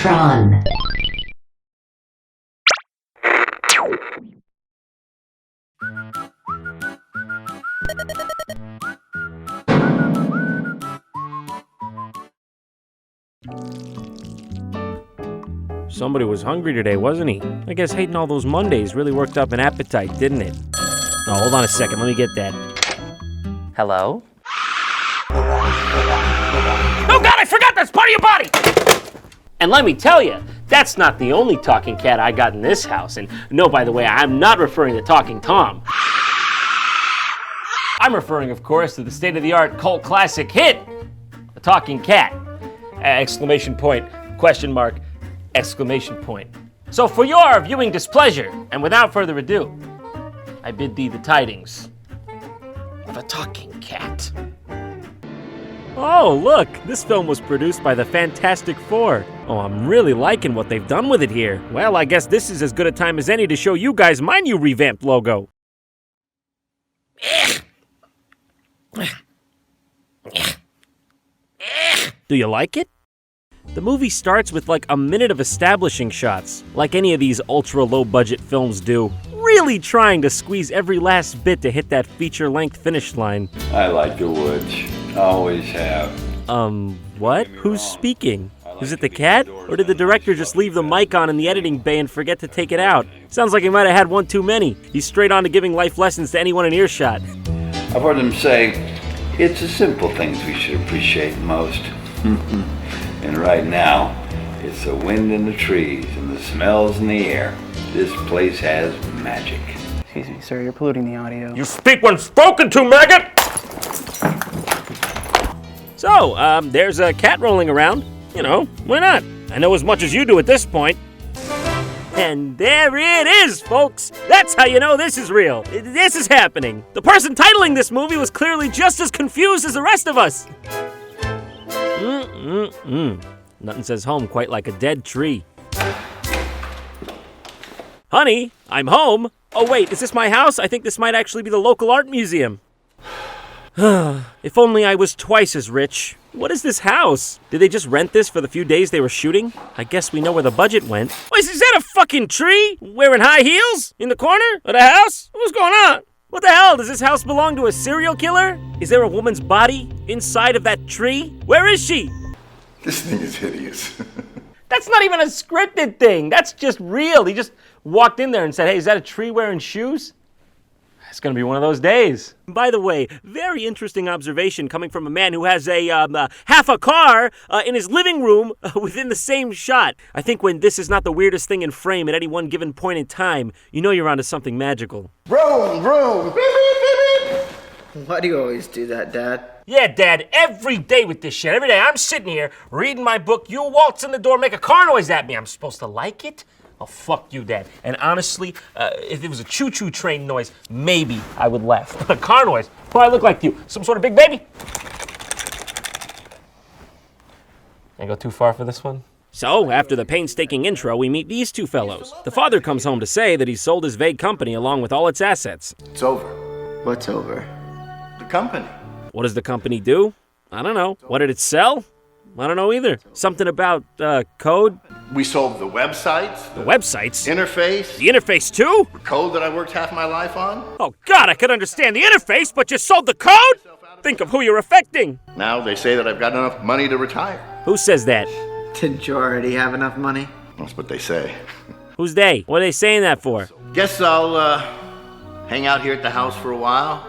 Tron. Somebody was hungry today, wasn't he? I guess hating all those Mondays really worked up an appetite, didn't it? Oh, hold on a second, let me get that. Hello? Oh God, I forgot that's part of your body! And let me tell you, that's not the only talking cat I got in this house. And no, by the way, I'm not referring to Talking Tom. I'm referring, of course, to the state-of-the-art cult classic hit, The Talking Cat! Exclamation point, question mark, exclamation point. So for your viewing displeasure, and without further ado, I bid thee the tidings of a talking cat. Oh, look, this film was produced by the Fantastic Four. Oh, I'm really liking what they've done with it here. Well, I guess this is as good a time as any to show you guys my new revamped logo. Do you like it? The movie starts with like a minute of establishing shots, like any of these ultra-low-budget films do, really trying to squeeze every last bit to hit that feature-length finish line. I like the woods. Always have. What? Who's speaking? Is it the cat? Or did the director just leave the mic on in the editing bay and forget to take it out? Sounds like he might have had one too many. He's straight on to giving life lessons to anyone in earshot. I've heard them say, it's the simple things we should appreciate most. And right now, it's the wind in the trees and the smells in the air. This place has magic. Excuse me, sir, you're polluting the audio. You speak when spoken to, maggot! So, there's a cat rolling around. You know, why not? I know as much as you do at this point. And there it is, folks! That's how you know this is real. This is happening. The person titling this movie was clearly just as confused as the rest of us. Nothing says home quite like a dead tree. Honey, I'm home. Oh wait, is this my house? I think this might actually be the local art museum. If only I was twice as rich. What is this house? Did they just rent this for the few days they were shooting? I guess we know where the budget went. Wait, is that a fucking tree? Wearing high heels? In the corner of the house? What's going on? What the hell? Does this house belong to a serial killer? Is there a woman's body inside of that tree? Where is she? This thing is hideous. That's not even a scripted thing. That's just real. He just walked in there and said, hey, is that a tree wearing shoes? It's gonna be one of those days. By the way, very interesting observation coming from a man who has a half a car in his living room within the same shot. I think when this is not the weirdest thing in frame at any one given point in time, you know you're onto something magical. Vroom, vroom, beep, beep, beep, beep. Why do you always do that, Dad? Yeah, Dad, every day with this shit. Every day I'm sitting here reading my book, you waltz in the door, make a car noise at me. I'm supposed to like it? Oh, fuck you, Dad. And honestly, if it was a choo-choo train noise, maybe I would laugh. But a car noise, what do I look like to you? Some sort of big baby? Can't go too far for this one? So, after the painstaking intro, we meet these two fellows. The father comes home to say that he's sold his vague company along with all its assets. It's over. What's over? The company. What does the company do? I don't know. What did it sell? I don't know either. Something about, code? We sold the websites, The websites? interface, The interface too? the code that I worked half my life on. Oh God, I could understand the interface, but you sold the code? Think of who you're affecting. Now they say that I've got enough money to retire. Who says that? Didn't you already have enough money? That's what they say. Who's they? What are they saying that for? Guess I'll hang out here at the house for a while.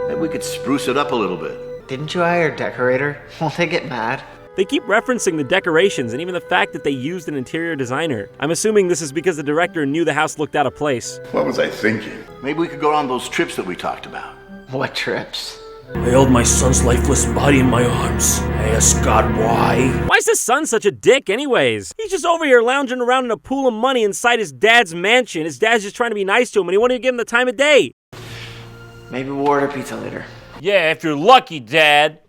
Maybe we could spruce it up a little bit. Didn't you hire a decorator? Won't they get mad? They keep referencing the decorations and even the fact that they used an interior designer. I'm assuming this is because the director knew the house looked out of place. What was I thinking? Maybe we could go on those trips that we talked about. What trips? I held my son's lifeless body in my arms. I asked God why. Why's the son such a dick anyways? He's just over here lounging around in a pool of money inside his dad's mansion. His dad's just trying to be nice to him and he won't even give him the time of day. Maybe we'll order pizza later. Yeah, if you're lucky, Dad.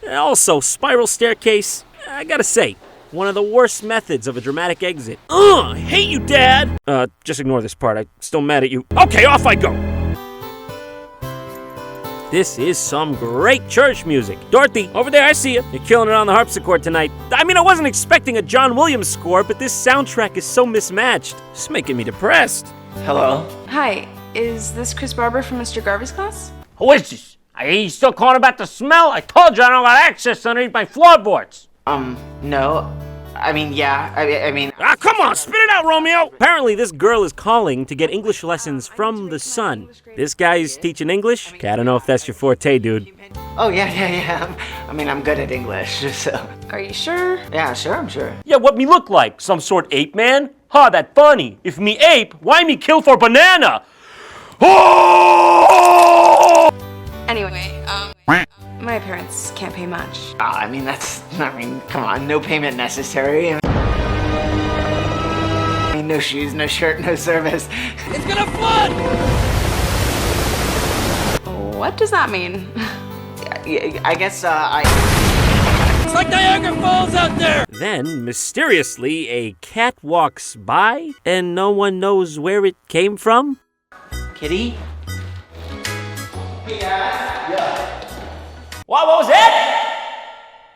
Also, spiral staircase, I gotta say, one of the worst methods of a dramatic exit. I hate you, Dad! Just ignore this part. I'm still mad at you. Okay, off I go! This is some great church music. Dorothy, over there, I see you. You're killing it on the harpsichord tonight. I mean, I wasn't expecting a John Williams score, but this soundtrack is so mismatched. It's making me depressed. Hello? Hi, is this Chris Barber from Mr. Garvey's class? Who is this? You still calling about the smell? I told you I don't got access underneath my floorboards. No. I mean, yeah. I mean... Ah, come on, spit it out, Romeo! Apparently, this girl is calling to get English lessons from the sun. This guy's teaching English? Okay, I don't know if that's your forte, dude. Oh, yeah. I mean, I'm good at English, so... Are you sure? Yeah, sure, I'm sure. Yeah, what me look like? Some sort ape man? Ha, that funny. If me ape, why me kill for banana? Oh! Anyway, my parents can't pay much. I mean, come on, no payment necessary. I mean, no shoes, no shirt, no service. It's gonna flood! What does that mean? I guess, It's like Niagara Falls out there! Then, mysteriously, a cat walks by, and no one knows where it came from. Kitty? What was it?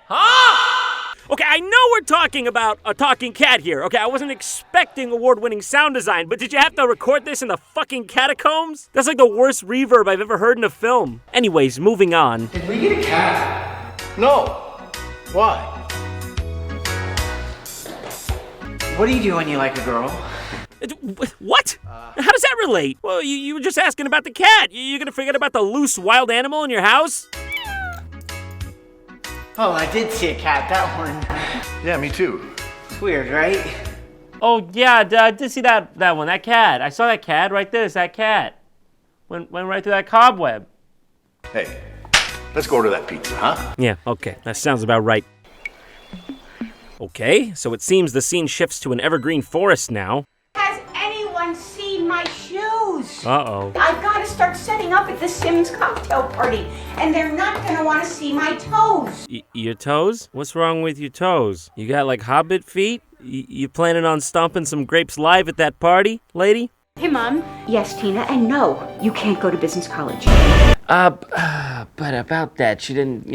Huh? Okay, I know we're talking about a talking cat here. Okay, I wasn't expecting award-winning sound design, but did you have to record this in the fucking catacombs? That's like the worst reverb I've ever heard in a film. Anyways, moving on. Did we get a cat? No. Why? What do you do when you like a girl? What? How does that relate? Well, you were just asking about the cat. You're gonna forget about the loose wild animal in your house? Oh, I did see a cat, that one. Yeah, me too. It's weird, right? Oh, yeah, I did see that one, that cat. I saw that cat right there. It's that cat. Went right through that cobweb. Hey, let's go order that pizza, huh? Yeah, okay, that sounds about right. Okay, so it seems the scene shifts to an evergreen forest now. Has anyone seen my shoes? Uh-oh. I've got to start setting up at the Sims cocktail party, and they're not going to want to see my toes. Your toes? What's wrong with your toes? You got like hobbit feet? You planning on stomping some grapes live at that party, lady? Hey, Mom. Yes, Tina, and no, you can't go to business college. But about that, she didn't,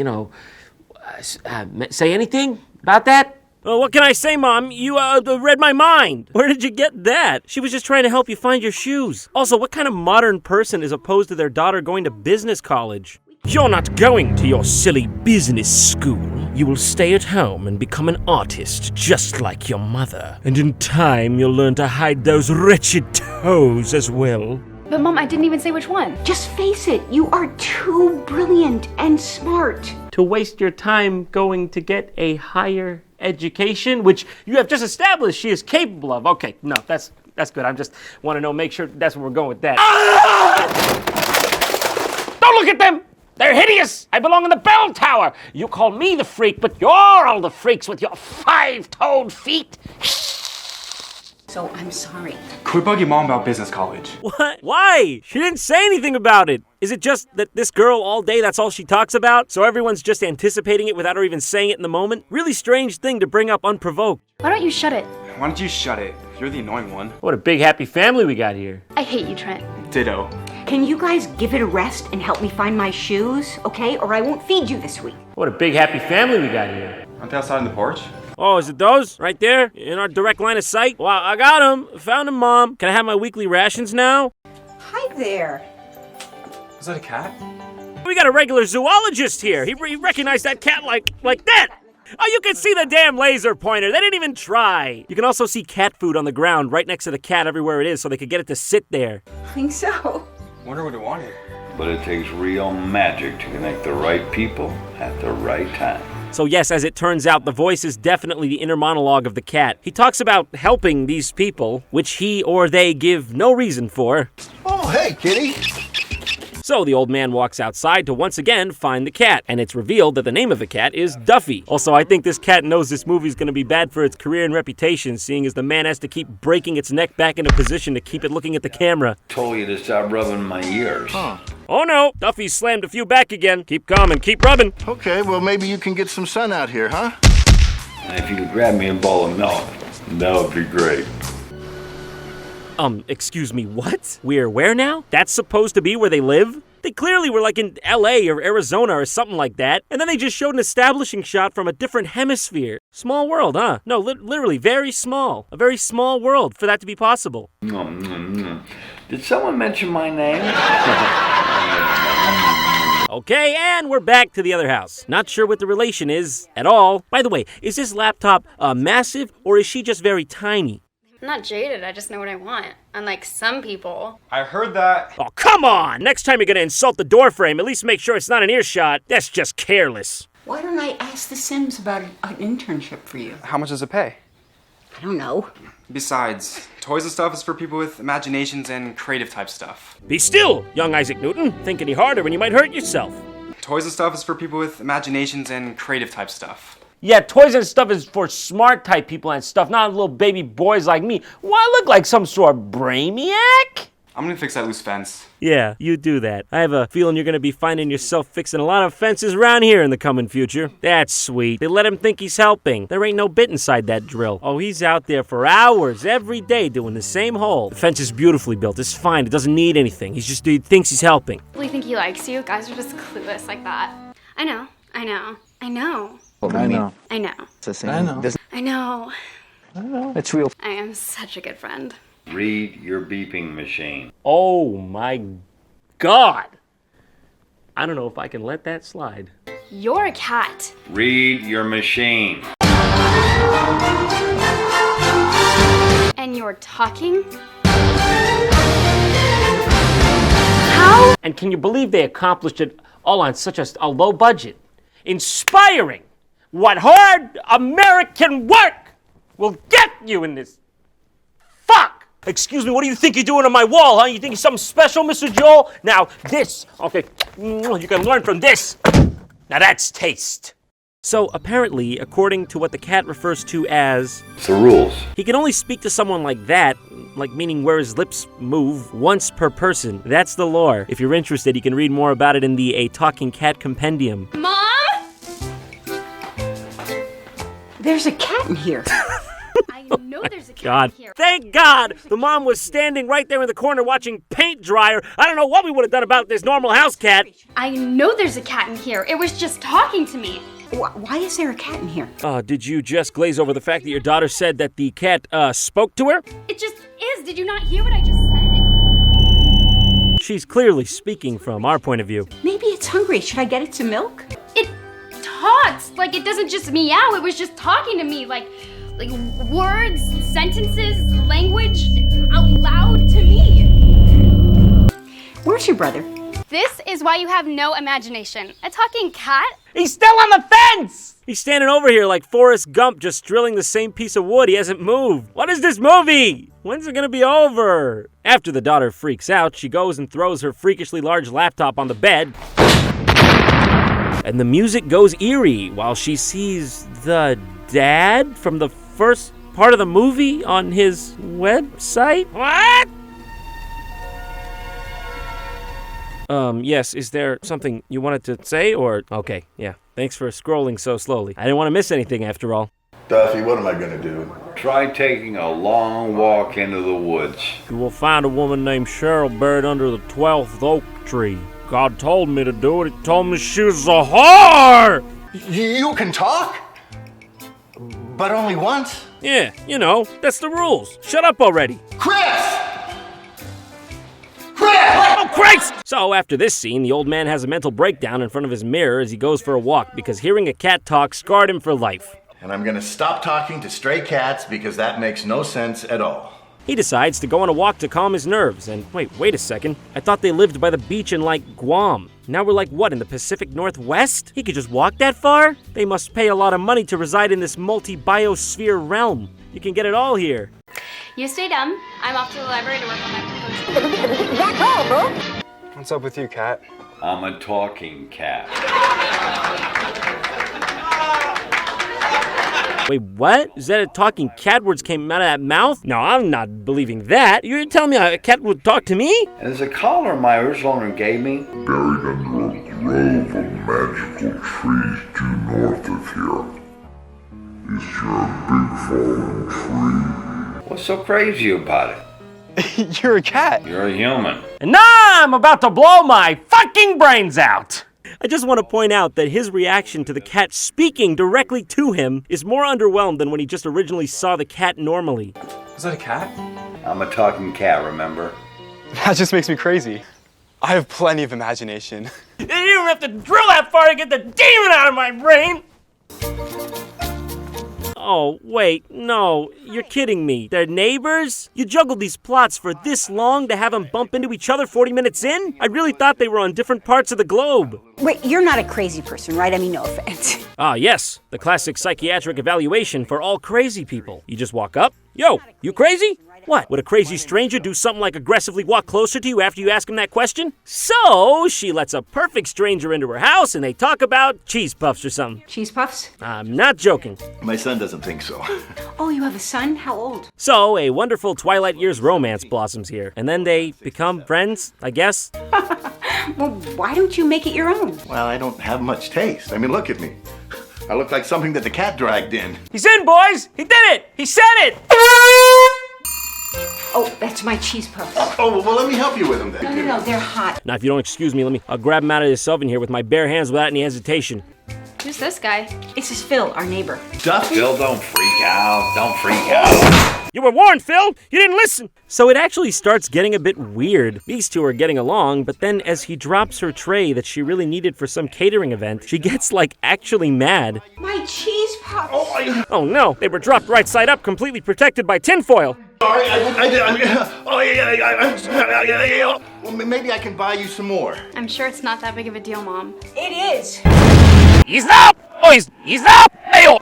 say anything about that? What can I say, Mom? You, read my mind. Where did you get that? She was just trying to help you find your shoes. Also, what kind of modern person is opposed to their daughter going to business college? You're not going to your silly business school. You will stay at home and become an artist, just like your mother. And in time, you'll learn to hide those wretched toes as well. But Mom, I didn't even say which one. Just face it, you are too brilliant and smart. To waste your time going to get a higher education, which you have just established she is capable of. Okay, no, that's good. I just want to make sure that's where we're going with that. Don't look at them! They're hideous! I belong in the bell tower! You call me the freak, but you're all the freaks with your 5-toed feet! So I'm sorry. Quit bugging Mom about business college. What? Why? She didn't say anything about it. Is it just that this girl all day, that's all she talks about? So everyone's just anticipating it without her even saying it in the moment? Really strange thing to bring up unprovoked. Why don't you shut it? Why don't you shut it? You're the annoying one. What a big happy family we got here. I hate you, Trent. Ditto. Can you guys give it a rest and help me find my shoes, okay? Or I won't feed you this week. What a big happy family we got here. Aren't they outside on the porch? Oh, is it those? Right there? In our direct line of sight? Well, I got them. Found them, Mom. Can I have my weekly rations now? Hi there. Is that a cat? We got a regular zoologist here. He recognized that cat like that. Oh, you can see the damn laser pointer. They didn't even try. You can also see cat food on the ground right next to the cat everywhere it is so they could get it to sit there. I think so. Wonder what it wanted. But it takes real magic to connect the right people at the right time. So yes, as it turns out, the voice is definitely the inner monologue of the cat. He talks about helping these people, which he or they give no reason for. Oh, hey, kitty. So the old man walks outside to once again find the cat, and it's revealed that the name of the cat is Duffy. Also, I think this cat knows this movie's gonna be bad for its career and reputation, seeing as the man has to keep breaking its neck back into position to keep it looking at the camera. Told you to stop rubbing my ears. Oh no, Duffy's slammed a few back again. Keep calm and keep rubbing. Okay, well, maybe you can get some sun out here, huh? And if you could grab me a bowl of milk, that would be great. Excuse me, what? We're where now? That's supposed to be where they live? They clearly were like in LA or Arizona or something like that, and then they just showed an establishing shot from a different hemisphere. Small world, huh? No, literally very small. A very small world for that to be possible. Did someone mention my name? Okay, and we're back to the other house. Not sure what the relation is at all. By the way, is this laptop massive, or is she just very tiny? I'm not jaded, I just know what I want. Unlike some people. I heard that. Oh, come on! Next time you're gonna insult the door frame, at least make sure it's not an earshot. That's just careless. Why don't I ask the Sims about an internship for you? How much does it pay? I don't know. Besides, toys and stuff is for people with imaginations and creative type stuff. Be still, young Isaac Newton. Think any harder and you might hurt yourself. Toys and stuff is for people with imaginations and creative type stuff. Yeah, toys and stuff is for smart type people and stuff, not little baby boys like me. Well, I look like some sort of brainiac? I'm gonna fix that loose fence. Yeah, you do that. I have a feeling you're gonna be finding yourself fixing a lot of fences around here in the coming future. That's sweet. They let him think he's helping. There ain't no bit inside that drill. Oh, he's out there for hours every day doing the same hole. The fence is beautifully built. It's fine. It doesn't need anything. He thinks he's helping. Really think he likes you? Guys are just clueless like that. I know. I know. I know. It's the same. I know. It's real. I am such a good friend. Read your beeping machine. Oh my God. I don't know if I can let that slide. You're a cat. Read your machine. And you're talking? How? And can you believe they accomplished it all on such a low budget? Inspiring! What hard American work will get you in this. Fuck! Excuse me, what do you think you're doing on my wall, huh? You think you're something special, Mr. Joel? Now, this, okay, you can learn from this. Now that's taste. So, apparently, according to what the cat refers to as... It's the rules. he can only speak to someone like that, like meaning where his lips move, once per person. That's the lore. If you're interested, you can read more about it in the A Talking Cat Compendium. Mom? There's a cat in here. I know there's a cat God. here. Thank God! The mom was standing right there in the corner watching paint dryer. I don't know what we would have done about this normal house cat. I know there's a cat in here. It was just talking to me. Why is there a cat in here? Did you just glaze over the fact that your daughter said that the cat, spoke to her? It just is. Did you not hear what I just said? She's clearly speaking from our point of view. Maybe it's hungry. Should I get it some milk? It talks. Like, it doesn't just meow. It was just talking to me. Like words, sentences, language out loud to me. Where's your brother? This is why you have no imagination. A talking cat? He's still on the fence! He's standing over here like Forrest Gump just drilling the same piece of wood. He hasn't moved. What is this movie? When's it gonna be over? After the daughter freaks out, she goes and throws her freakishly large laptop on the bed. And the music goes eerie while she sees the dad from the first part of the movie on his website. What? Yes, is there something you wanted to say, or? Okay, yeah. Thanks for scrolling so slowly. I didn't want to miss anything after all. Duffy, what am I gonna do? Try taking a long walk into the woods. You will find a woman named Cheryl buried under the 12th oak tree. God told me to do it. He told me she was a whore! You can talk? But only once? Yeah, you know, that's the rules. Shut up already. Chris! Oh, Christ! So, after this scene, the old man has a mental breakdown in front of his mirror as he goes for a walk because hearing a cat talk scarred him for life. And I'm gonna stop talking to stray cats because that makes no sense at all. He decides to go on a walk to calm his nerves, and wait a second. I thought they lived by the beach in, like, Guam. Now we're like, what, in the Pacific Northwest? He could just walk that far? They must pay a lot of money to reside in this multi-biosphere realm. You can get it all here. You stay dumb. I'm off to the library to work on my proposal. What's up with you, cat? I'm a talking cat. Wait, what? Is that a talking cat words came out of that mouth? No, I'm not believing that. You're telling me a cat would talk to me? And there's a collar my original owner gave me. Buried under a grove of magical trees due north of here. Is there a big fallen tree? What's so crazy about it? You're a cat. You're a human. And now I'm about to blow my fucking brains out. I just want to point out that his reaction to the cat speaking directly to him is more underwhelmed than when he just originally saw the cat normally. Is that a cat? I'm a talking cat, remember? That just makes me crazy. I have plenty of imagination. You didn't have to drill that far to get the demon out of my brain! Oh, wait, no, you're kidding me. They're neighbors? You juggled these plots for this long to have them bump into each other 40 minutes in? I really thought they were on different parts of the globe. Wait, you're not a crazy person, right? I mean, no offense. Ah, yes, the classic psychiatric evaluation for all crazy people. You just walk up, yo, you crazy? What, would a crazy stranger do something like aggressively walk closer to you after you ask him that question? So, she lets a perfect stranger into her house and they talk about cheese puffs or something. Cheese puffs? I'm not joking. My son doesn't think so. Oh, you have a son? How old? So, a wonderful Twilight Years romance blossoms here. And then they become friends, I guess. Well, why don't you make it your own? Well, I don't have much taste. I mean, look at me. I look like something that the cat dragged in. He's in, boys! He did it! He said it! Oh, that's my cheese puffs. Oh, well, let me help you with them then. No, they're hot. Now, if you don't excuse me, I'll grab him out of this oven here with my bare hands without any hesitation. Who's this guy? This is Phil, our neighbor. Duffy? Phil, don't freak out. Don't freak out. You were warned, Phil! You didn't listen! So it actually starts getting a bit weird. These two are getting along, but then as he drops her tray that she really needed for some catering event, she gets, actually mad. My cheese puffs. Oh no, they were dropped right side up, completely protected by tinfoil. Sorry, well, maybe I can buy you some more. I'm sure it's not that big of a deal, Mom. It is. He's up! Oh, he's up! Hey-oh!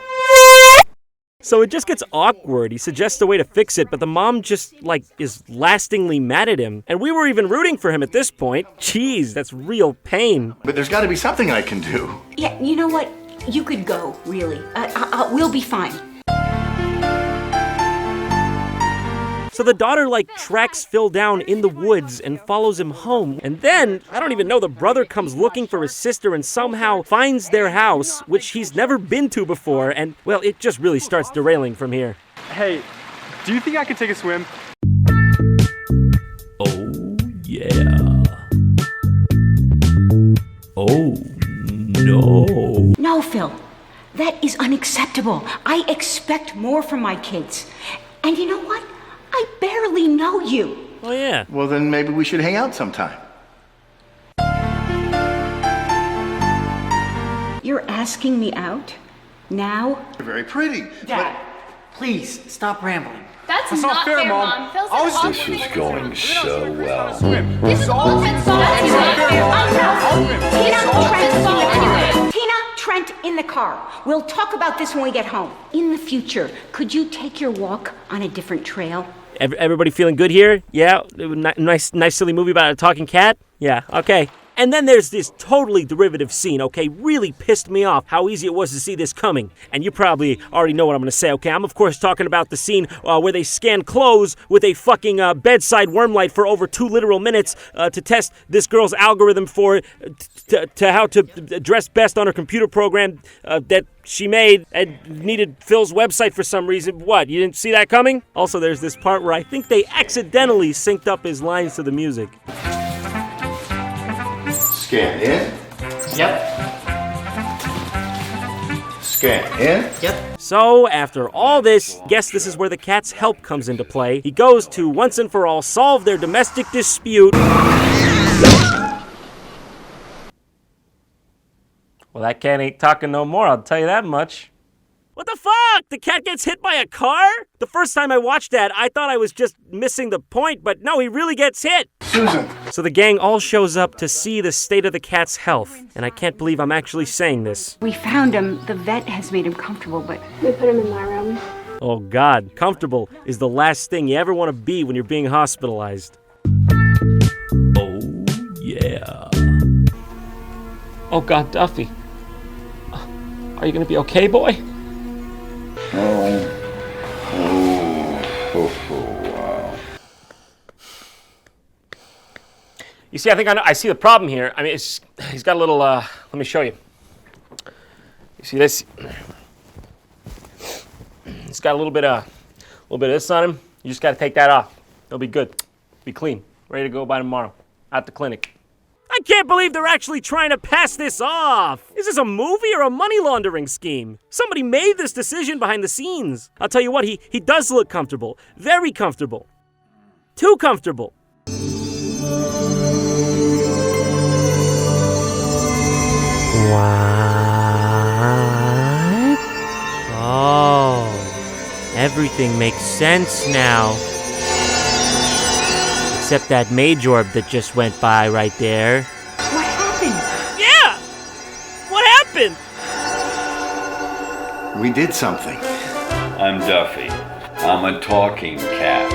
So it just gets awkward. He suggests a way to fix it, but the mom just, is lastingly mad at him. And we were even rooting for him at this point. Jeez, that's real pain. But there's got to be something I can do. Yeah, you know what? You could go, really. We'll be fine. So the daughter, tracks Phil down in the woods and follows him home. And then, I don't even know, the brother comes looking for his sister and somehow finds their house, which he's never been to before. And, well, it just really starts derailing from here. Hey, do you think I could take a swim? Oh, yeah. Oh, no. No, Phil. That is unacceptable. I expect more from my kids. And you know what? I barely know you. Oh, yeah. Well, then maybe we should hang out sometime. You're asking me out? Now? You're very pretty. Dad, please stop rambling. That's not not fair, fair, Mom. Mom. Phil's I was an This awkward is like going so well. This is all Trent's fault. That's not fair, Mom. Tina, Trent, in the car. We'll talk about this when we get home. In the future, could you take your walk on a different trail? Everybody feeling good here? Yeah? Nice silly movie about a talking cat? Yeah, okay. And then there's this totally derivative scene, okay? Really pissed me off how easy it was to see this coming. And you probably already know what I'm gonna say, okay? I'm of course talking about the scene where they scan clothes with a fucking bedside worm light for over 2 literal minutes to test this girl's algorithm for to how to dress best on her computer program that she made and needed Phil's website for some reason. What, you didn't see that coming? Also, there's this part where I think they accidentally synced up his lines to the music. Scan in. Yep. Scan in. Yep. So, after all this, guess this is where the cat's help comes into play. He goes to, once and for all, solve their domestic dispute. Well, that cat ain't talking no more, I'll tell you that much. What the fuck? The cat gets hit by a car? The first time I watched that, I thought I was just missing the point, but no, he really gets hit. Susan. So the gang all shows up to see the state of the cat's health, and I can't believe I'm actually saying this. We found him. The vet has made him comfortable, but... We put him in my room. Oh God, comfortable is the last thing you ever want to be when you're being hospitalized. Oh yeah. Oh God, Duffy. Are you gonna be okay, boy? Wow. You see, I think I see the problem here. I mean, he's got a little, let me show you. You see this? He's got a little bit of this on him. You just got to take that off. It'll be good. Be clean. Ready to go by tomorrow. at the clinic. I can't believe they're actually trying to pass this off. Is this a movie or a money laundering scheme? Somebody made this decision behind the scenes. I'll tell you what, he does look comfortable. Very comfortable. Too comfortable. What? Oh, everything makes sense now. Except that mage orb that just went by right there. What happened? Yeah! What happened? We did something. I'm Duffy. I'm a talking cat.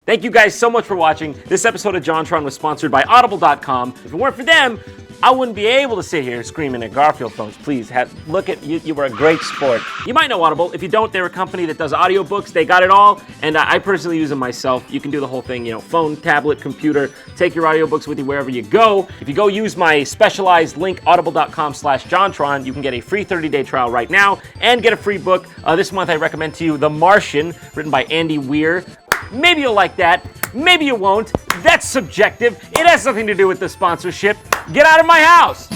Thank you guys so much for watching. This episode of JonTron was sponsored by Audible.com. If it weren't for them, I wouldn't be able to sit here screaming at Garfield phones. Please, look at you. You were a great sport. You might know Audible. If you don't, they're a company that does audiobooks. They got it all, and I personally use them myself. You can do the whole thing, phone, tablet, computer. Take your audiobooks with you wherever you go. If you go use my specialized link, audible.com/JonTron, you can get a free 30-day trial right now and get a free book. This month, I recommend to you The Martian, written by Andy Weir. Maybe you'll like that, maybe you won't. That's subjective. It has nothing to do with the sponsorship. Get out of my house!